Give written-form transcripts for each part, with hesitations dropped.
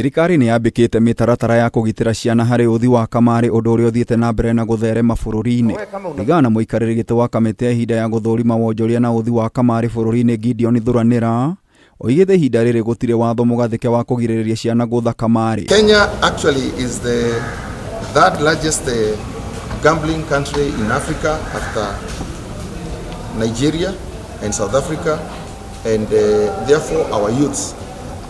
Thirikari ni yambikite mitaratara ya kugitira ciana hari uthi wa kamari undu uria uthiite na mbere na gutherema bururi-ini. Igana Muikariri giti wa Kamiti ya ihinda ya guthurima wonjoria na uthi wa kamari bururi-ini Gideon Thuranira oigite ihinda riri gutire watho mugathike wa kugiririria ciana gutha kamari. Kenya actually is the third largest gambling country in Africa after Nigeria and South Africa, and therefore our youths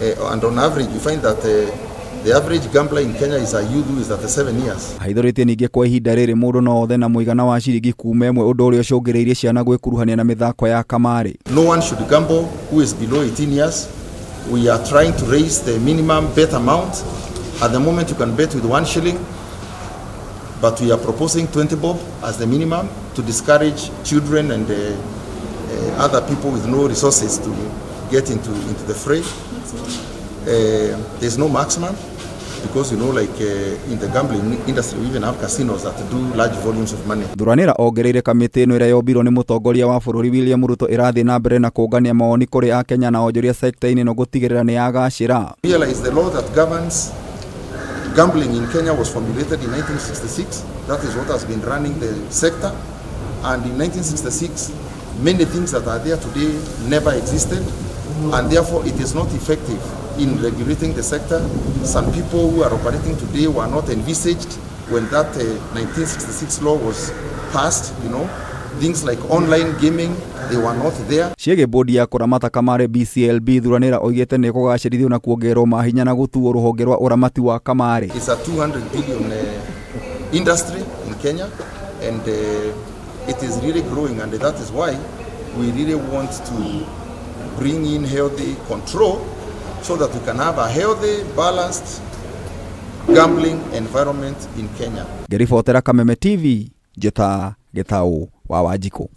and on average you find that the average gambler in Kenya is a youth who is 37 years. Haithoritie ningi kwa ihinda riri mundu no othe na muigana wa ciringi kuma imwe undu uria ucungiriirie ciana gwikuruhania na mithako ya kamari. No one should gamble who is below 18 years. We are trying to raise the minimum bet amount. At the moment you can bet with 1 shilling, but we are proposing 20 bob as the minimum to discourage children and other people with no resources to get into the fray. There's no maximum because in the gambling industry we even have casinos that do large volumes of money. Thuranira ongereire kamiti ino iria yombirwo ni mutongoria wa bururi William Ruto irathi na mbere na kungania mawoni kuri a Kenya na onjoria sector-ini no gutigirira ni yagacira. Realize the law that governs gambling in Kenya was formulated in 1966. That is what has been running the sector, and in 1966 many things that are there today never existed, and therefore it is not effective in regulating the sector. Some people who are operating today were not envisaged when that 1966 law was passed. Things like online gaming, they were not there. Ciege bodi ya Kuramata kamari BCLB Thuranira oigite ni kugacirithio na kuongerwo mahinya na gutuo ruhonge rwa uramati wa kamari. It's a 200 billion industry in Kenya, and it is really growing, and that is why we really want to bring in healthy control so that we can have a healthy, balanced gambling environment in Kenya. Gerifotera Kameme TV, Jeta Getau wa Wajiko.